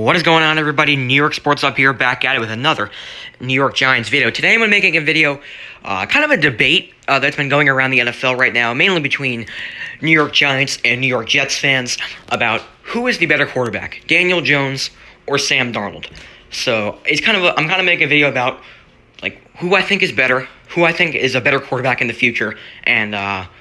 What is going on, everybody? New York Sports Up here, back at it with another New York Giants video. Today I'm going to be making a video, kind of a debate that's been going around the NFL right now, mainly between New York Giants and New York Jets fans, about who is the better quarterback, Daniel Jones or Sam Darnold. So it's I'm kind of making a video about who I think is better, who I think is a better quarterback in the future, and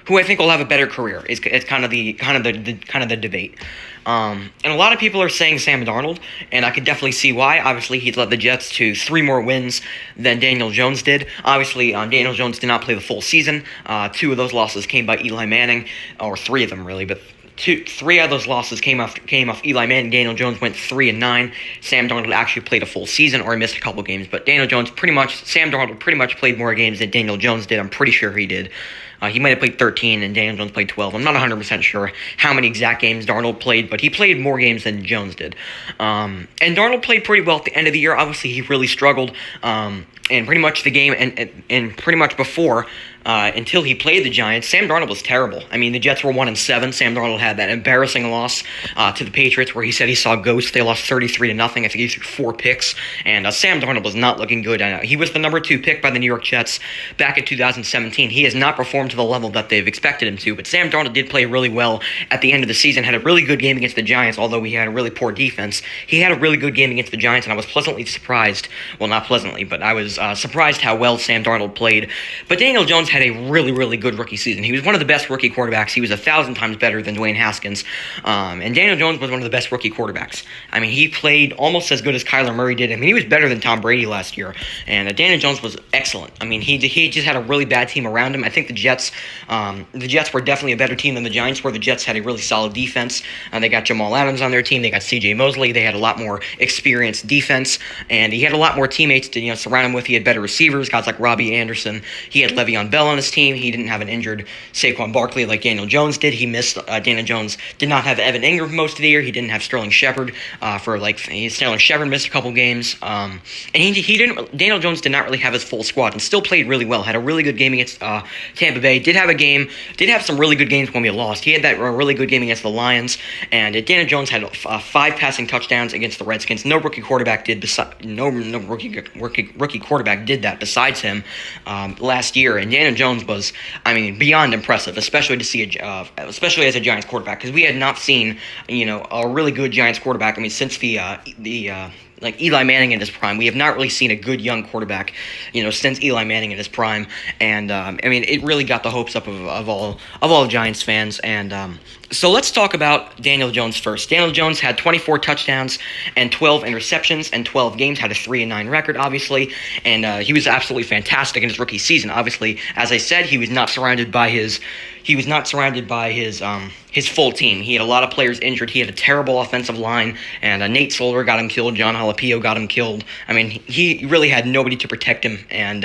who I think will have a better career. It's kind of the debate. And a lot of people are saying Sam Darnold, and I could definitely see why. Obviously, he's led the Jets to 3 more wins than Daniel Jones did. Obviously, Daniel Jones did not play the full season. 2 of those losses came by Eli Manning, or 3 of them really, but 3 of those losses came off Eli Manning. Daniel Jones went 3-9. Sam Darnold actually played a full season, or he missed a couple games. But Sam Darnold pretty much played more games than Daniel Jones did. I'm pretty sure he did. He might have played 13 and Daniel Jones played 12. I'm not 100% sure how many exact games Darnold played, but he played more games than Jones did. And Darnold played pretty well at the end of the year. Obviously, he really struggled. And pretty much the game and pretty much before, until he played the Giants, Sam Darnold was terrible. I mean, the Jets were 1-7. Sam Darnold had that embarrassing loss to the Patriots where he said he saw ghosts. They lost 33-0. I think he threw 4 picks. And Sam Darnold was not looking good. He was the number 2 pick by the New York Jets back in 2017. He has not performed to the level that they've expected him to. But Sam Darnold did play really well at the end of the season. Had a really good game against the Giants, although he had a really poor defense. He had a really good game against the Giants, and I was pleasantly surprised. Well, not pleasantly, but I was surprised how well Sam Darnold played. But Daniel Jones had a really, really good rookie season. He was one of the best rookie quarterbacks. He was 1,000 times better than Dwayne Haskins. And Daniel Jones was one of the best rookie quarterbacks. I mean, he played almost as good as Kyler Murray did. I mean, he was better than Tom Brady last year. And Daniel Jones was excellent. I mean, he just had a really bad team around him. I think the Jets were definitely a better team than the Giants were. The Jets had a really solid defense. They got Jamal Adams on their team. They got C.J. Mosley. They had a lot more experienced defense. And he had a lot more teammates to surround him with. He had better receivers, guys like Robbie Anderson. He had Le'Veon Bell on his team. He didn't have an injured Saquon Barkley like Daniel Jones did. Daniel Jones did not have Evan Ingram most of the year. He didn't have Sterling Shepard Sterling Shepard missed a couple games. And Daniel Jones did not really have his full squad and still played really well. Had a really good game against Tampa Bay. Did have some really good games when we lost. He had that really good game against the Lions. And Daniel Jones had 5 passing touchdowns against the Redskins. No rookie quarterback did rookie quarterback did that besides him last year. And Daniel Jones was, beyond impressive, especially especially as a Giants quarterback, because we had not seen, a really good Giants quarterback. Since Eli Manning in his prime. We have not really seen a good young quarterback, since Eli Manning in his prime. And it really got the hopes up of all Giants fans. And so let's talk about Daniel Jones first. Daniel Jones had 24 touchdowns and 12 interceptions and 12 games, had a 3-9 record, obviously, and he was absolutely fantastic in his rookie season. Obviously, as I said, he was not surrounded by his full team. He had a lot of players injured. He had a terrible offensive line, and Nate Solder got him killed. John Halapio got him killed. He really had nobody to protect him. And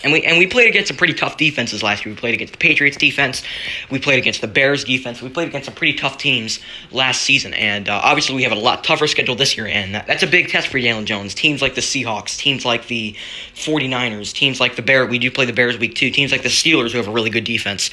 we played against some pretty tough defenses last year. We played against the Patriots defense. We played against the Bears defense. We played against some pretty tough teams last season. And obviously we have a lot tougher schedule this year, and that's a big test for Daniel Jones. Teams like the Seahawks, teams like the 49ers, teams like the Bears. We do play the Bears week 2. Teams like the Steelers, who have a really good defense.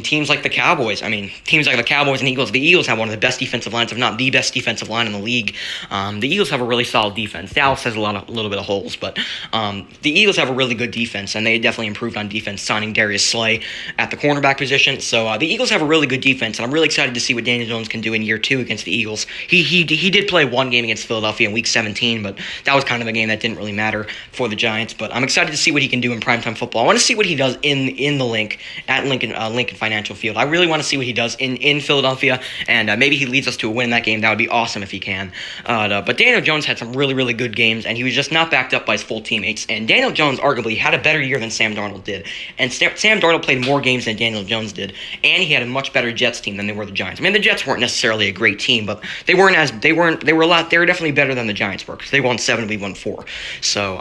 Teams like the Cowboys. Teams like the Cowboys and Eagles. The Eagles have one of the best defensive lines, if not the best defensive line in the league. The Eagles have a really solid defense. Dallas has a little bit of holes, but the Eagles have a really good defense, and they definitely improved on defense, signing Darius Slay at the cornerback position. So the Eagles have a really good defense, and I'm really excited to see what Daniel Jones can do in year 2 against the Eagles. He did play one game against Philadelphia in Week 17, but that was kind of a game that didn't really matter for the Giants. But I'm excited to see what he can do in primetime football. I want to see what he does in the Lincoln Financial Field. I really want to see what he does in Philadelphia, and maybe he leads us to a win in that game. That would be awesome if he can. But Daniel Jones had some really, really good games, and he was just not backed up by his full teammates. And Daniel Jones arguably had a better year than Sam Darnold did. And Sam Darnold played more games than Daniel Jones did, and he had a much better Jets team than they were the Giants. The Jets weren't necessarily a great team, but they were definitely better than the Giants were, because they won 7, we won 4. So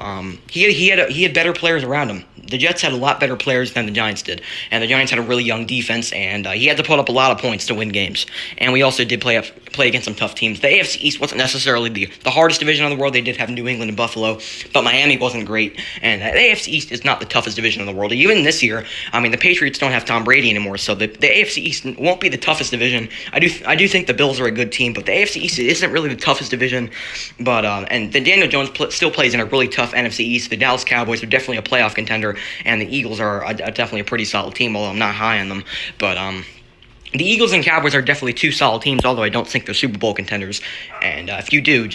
he had better players around him. The Jets had a lot better players than the Giants did, and the Giants had a really young defense, and he had to put up a lot of points to win games. And we also did play against some tough teams. The AFC East wasn't necessarily the hardest division in the world. They did have New England and Buffalo, but Miami wasn't great. And the AFC East is not the toughest division in the world. Even this year, the Patriots don't have Tom Brady anymore, so the AFC East won't won't be the toughest division. I do think the Bills are a good team, but the AFC East isn't really the toughest division. But and then Daniel Jones still plays in a really tough NFC East. The Dallas Cowboys are definitely a playoff contender, and the Eagles are definitely a pretty solid team, although I'm not high on them. But the Eagles and Cowboys are definitely two solid teams, although I don't think they're Super Bowl contenders. And if you do,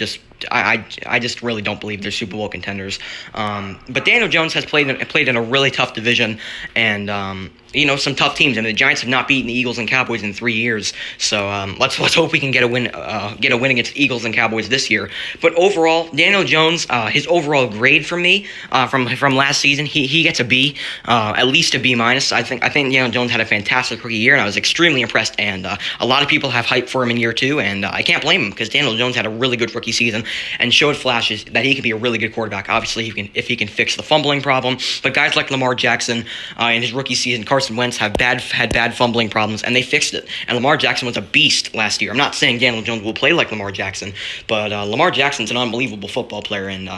I just really don't believe they're Super Bowl contenders. But Daniel Jones has played in a really tough division, and some tough teams. And the Giants have not beaten the Eagles and Cowboys in 3 years. So let's hope we can get a win against the Eagles and Cowboys this year. But overall, Daniel Jones, his overall grade from me from last season, he gets a B, at least a B minus. I think Daniel Jones had a fantastic rookie year, and I was extremely impressed. And a lot of people have hype for him in year 2, and I can't blame him because Daniel Jones had a really good rookie season and showed flashes that he can be a really good quarterback. Obviously, if he can fix the fumbling problem. But guys like Lamar Jackson in his rookie season, Carson Wentz had bad fumbling problems, and they fixed it. And Lamar Jackson was a beast last year. I'm not saying Daniel Jones will play like Lamar Jackson, but Lamar Jackson's an unbelievable football player, and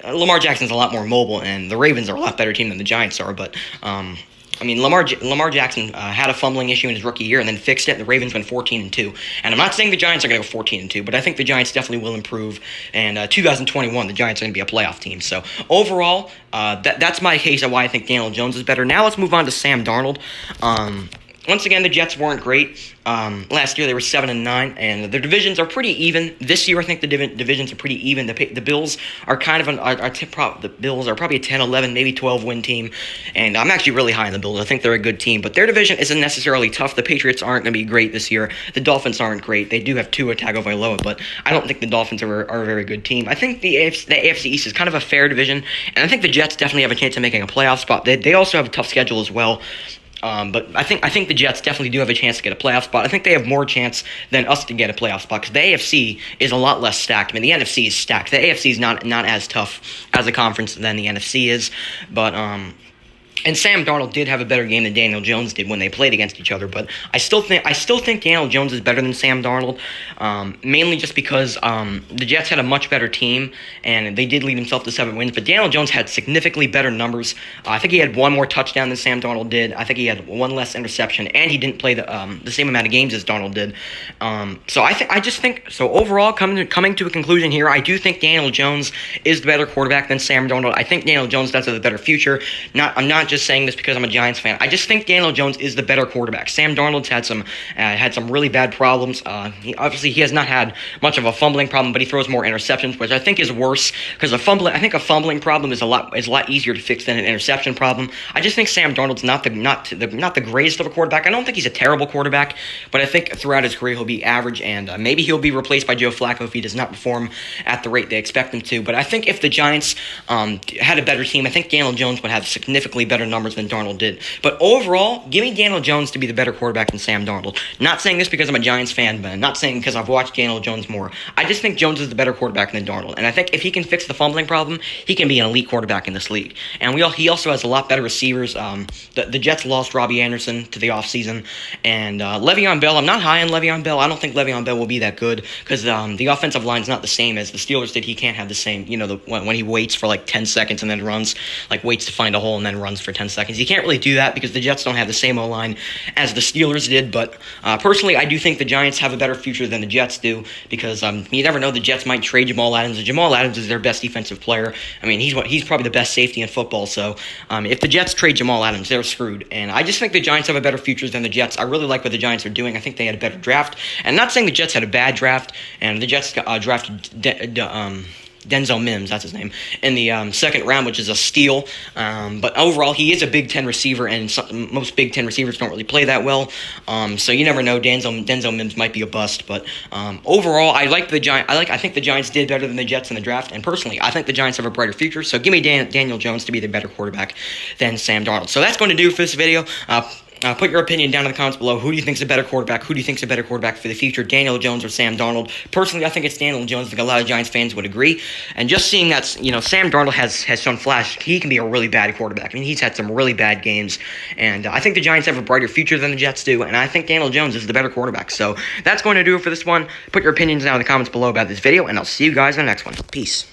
Lamar Jackson's a lot more mobile, and the Ravens are a lot better team than the Giants are. But Lamar Jackson had a fumbling issue in his rookie year and then fixed it, and the Ravens went 14-2. And I'm not saying the Giants are going to go 14-2, but I think the Giants definitely will improve. And 2021, the Giants are going to be a playoff team. So overall, that's my case of why I think Daniel Jones is better. Now let's move on to Sam Darnold. Once again, the Jets weren't great. Last year they were 7-9, and their divisions are pretty even. This year I think the divisions are pretty even. The Bills are kind of the Bills are probably a 10-11, maybe 12 win team, and I'm actually really high on the Bills. I think they're a good team, but their division isn't necessarily tough. The Patriots aren't going to be great this year. The Dolphins aren't great. They do have Tua Tagovailoa, but I don't think the Dolphins are a very good team. I think the AFC East is kind of a fair division, and I think the Jets definitely have a chance of making a playoff spot. They also have a tough schedule as well. But I think the Jets definitely do have a chance to get a playoff spot. I think they have more chance than us to get a playoff spot because the AFC is a lot less stacked. I mean, the NFC is stacked. The AFC is not as tough as a conference than the NFC is. But and Sam Darnold did have a better game than Daniel Jones did when they played against each other, but I still think Daniel Jones is better than Sam Darnold, mainly just because the Jets had a much better team, and they did lead themselves to 7 wins, but Daniel Jones had significantly better numbers. I think he had 1 more touchdown than Sam Darnold did. I think he had 1 less interception, and he didn't play the same amount of games as Darnold did. So overall, coming to a conclusion here, I do think Daniel Jones is the better quarterback than Sam Darnold. I think Daniel Jones does have a better future. I'm not just saying this because I'm a Giants fan. I just think Daniel Jones is the better quarterback. Sam Darnold's had some really bad problems. He has not had much of a fumbling problem, but he throws more interceptions, which I think is worse because a fumbling problem is a lot easier to fix than an interception problem. I just think Sam Darnold's not the greatest of a quarterback. I don't think he's a terrible quarterback, but I think throughout his career he'll be average, and maybe he'll be replaced by Joe Flacco if he does not perform at the rate they expect him to. But I think if the Giants had a better team, I think Daniel Jones would have significantly better numbers than Darnold did. But overall, give me Daniel Jones to be the better quarterback than Sam Darnold. Not saying this because I'm a Giants fan, but not saying because I've watched Daniel Jones more. I just think Jones is the better quarterback than Darnold. And I think if he can fix the fumbling problem, he can be an elite quarterback in this league. And he also has a lot better receivers. The Jets lost Robbie Anderson to the offseason. And Le'Veon Bell, I'm not high on Le'Veon Bell. I don't think Le'Veon Bell will be that good because the offensive line's not the same as the Steelers did. He can't have the same, when he waits for like 10 seconds and then runs, like waits to find a hole and then runs for 10 seconds. He can't really do that because the Jets don't have the same O-line as the Steelers did. But personally, I do think the Giants have a better future than the Jets do because you never know, the Jets might trade Jamal Adams. Jamal Adams is their best defensive player. I mean, he's probably the best safety in football. So if the Jets trade Jamal Adams, they're screwed. And I just think the Giants have a better future than the Jets. I really like what the Giants are doing. I think they had a better draft. And not saying the Jets had a bad draft, and the Jets drafted Denzel Mims, that's his name, in the second round, which is a steal. But overall, he is a Big Ten receiver, and most Big Ten receivers don't really play that well. So you never know. Denzel Mims might be a bust. But overall, I think the Giants did better than the Jets in the draft. And personally, I think the Giants have a brighter future. So give me Daniel Jones to be the better quarterback than Sam Darnold. So that's going to do for this video. Put your opinion down in the comments below. Who do you think is a better quarterback? Who do you think is a better quarterback for the future, Daniel Jones or Sam Darnold? Personally, I think it's Daniel Jones. I think a lot of Giants fans would agree. And just seeing that, Sam Darnold has shown flash, he can be a really bad quarterback. I mean, he's had some really bad games. And I think the Giants have a brighter future than the Jets do. And I think Daniel Jones is the better quarterback. So that's going to do it for this one. Put your opinions down in the comments below about this video, and I'll see you guys in the next one. Peace.